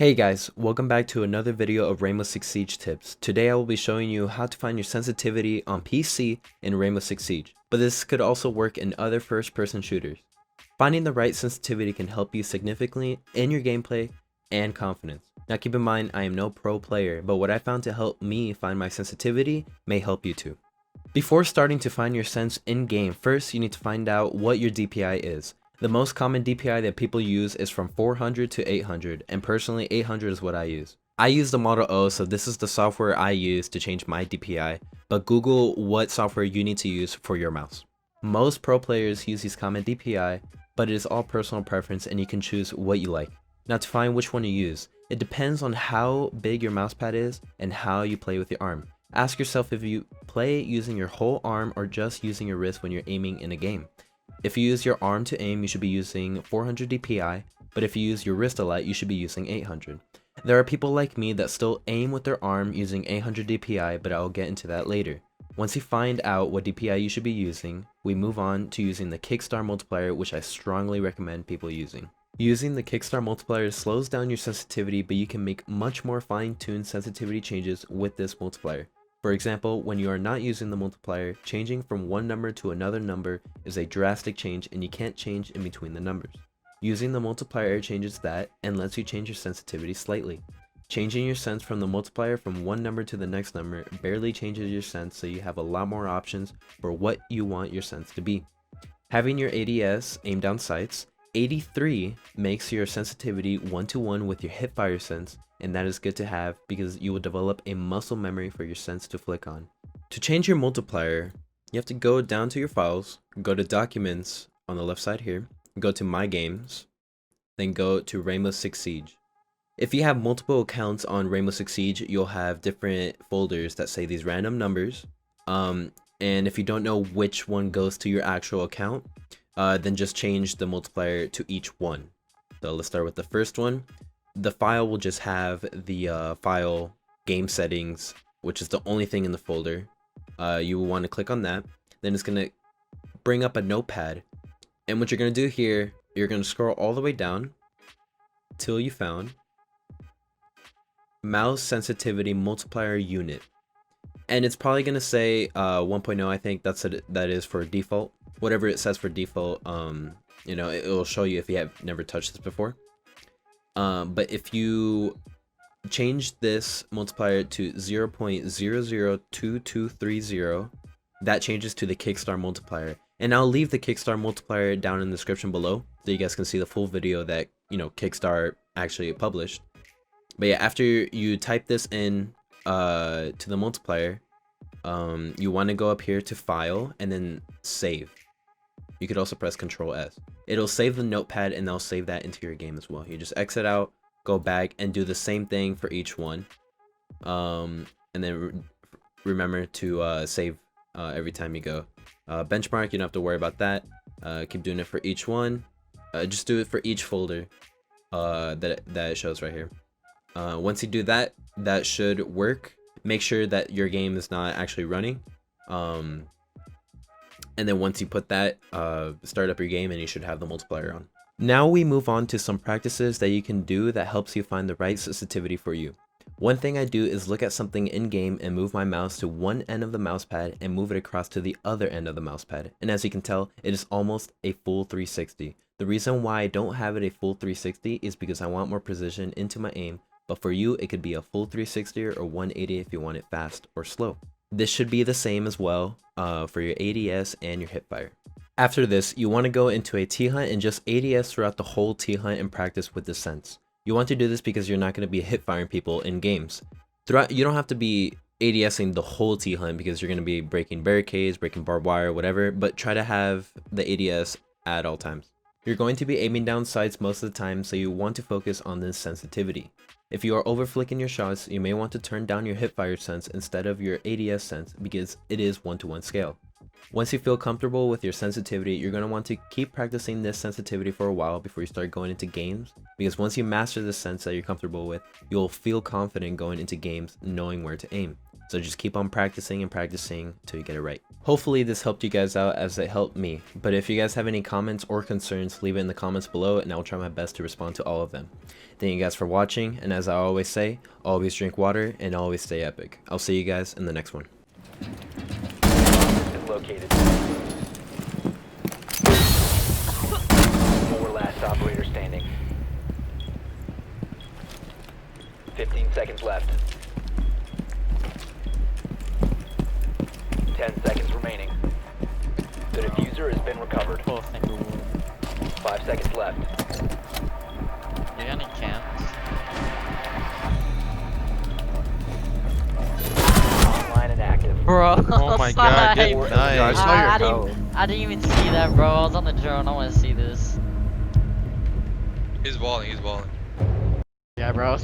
Hey guys, welcome back to another video of Rainbow Six Siege tips. Today I will be showing you how to find your sensitivity on PC in Rainbow Six Siege, but this could also work in other first-person shooters. Finding the right sensitivity can help you significantly in your gameplay and confidence. Now keep in mind, I am no pro player, but what I found to help me find my sensitivity may help you too. Before starting to find your sense in-game, first you need to find out what your DPI is. The most common DPI that people use is from 400 to 800, and personally 800 is what I use. I use the Model O, so this is the software I use to change my DPI, but Google what software you need to use for your mouse. Most pro players use these common DPI, but it is all personal preference and you can choose what you like. Now to find which one to use, it depends on how big your mousepad is and how you play with your arm. Ask yourself if you play using your whole arm or just using your wrist when you're aiming in a game. If you use your arm to aim, you should be using 400 DPI, but if you use your wrist a lot, you should be using 800. There are people like me that still aim with their arm using 800 DPI, but I'll get into that later. Once you find out what DPI you should be using, we move on to using the Kickstart Multiplier, which I strongly recommend people using. Using the Kickstart Multiplier slows down your sensitivity, but you can make much more fine-tuned sensitivity changes with this multiplier. For example, when you are not using the multiplier, changing from one number to another number is a drastic change and you can't change in between the numbers. Using the multiplier changes that and lets you change your sensitivity slightly. Changing your sense from the multiplier from one number to the next number barely changes your sense, so you have a lot more options for what you want your sense to be. Having your ADS aim down sights, 83 makes your sensitivity 1-to-1 with your hipfire sense, and that is good to have because you will develop a muscle memory for your sense to flick on. To change your multiplier, you have to go down to your files, go to documents on the left side here, go to my games, then go to Rainbow Six Siege. If you have multiple accounts on Rainbow Six Siege, you'll have different folders that say these random numbers. And if you don't know which one goes to your actual account, then just change the multiplier to each one. So let's start with the first one. The file will just have the file game settings, which is the only thing in the folder. You will want to click on that. Then it's going to bring up a notepad. And what you're going to do here, you're going to scroll all the way down till you found mouse sensitivity multiplier unit. And it's probably going to say 1.0. I think that is for default. Whatever it says for default, it will show you if you have never touched this before. But if you change this multiplier to 0.002230, that changes to the Kickstart multiplier. And I'll leave the Kickstart multiplier down in the description below so you guys can see the full video that, Kickstart actually published. But yeah, after you type this in to the multiplier, you want to go up here to File and then Save. You could also press Ctrl S. It'll save the notepad and they'll save that into your game as well. You just exit out, go back, and do the same thing for each one. And then remember to save every time you go. Benchmark, you don't have to worry about that. Keep doing it for each one. Just do it for each folder that it shows right here. Once you do that, that should work. Make sure that your game is not actually running. And then once you put that, start up your game and you should have the multiplier on. Now we move on to some practices that you can do that helps you find the right sensitivity for you. One thing I do is look at something in game and move my mouse to one end of the mousepad and move it across to the other end of the mousepad. And as you can tell, it is almost a full 360. The reason why I don't have it a full 360 is because I want more precision into my aim, but for you it could be a full 360 or 180 if you want it fast or slow. This should be the same as well for your ADS and your hipfire. After this, you want to go into a T-hunt and just ADS throughout the whole T-hunt and practice with the sense. You want to do this because you're not going to be hip-firing people in games. You don't have to be ADSing the whole T-hunt because you're going to be breaking barricades, breaking barbed wire, whatever, but try to have the ADS at all times. You're going to be aiming down sights most of the time, so you want to focus on this sensitivity. If you are over flicking your shots, you may want to turn down your hipfire sense instead of your ADS sense because it is 1-to-1 scale. Once you feel comfortable with your sensitivity, you're going to want to keep practicing this sensitivity for a while before you start going into games, because once you master the sense that you're comfortable with, you'll feel confident going into games knowing where to aim. So just keep on practicing and practicing till you get it right. Hopefully this helped you guys out as it helped me. But if you guys have any comments or concerns, leave it in the comments below and I'll try my best to respond to all of them. Thank you guys for watching, and as I always say, always drink water and always stay epic. I'll see you guys in the next one. Located. 4 last operator standing. 15 seconds left. 10 seconds remaining. The diffuser has been recovered. 5 seconds left. You got any cams? Online and active. Bro, Oh my god, snipe. dude, nice. I didn't even see that, bro. I was on the drone. I want to see this. He's walling, he's walling. Yeah, bro.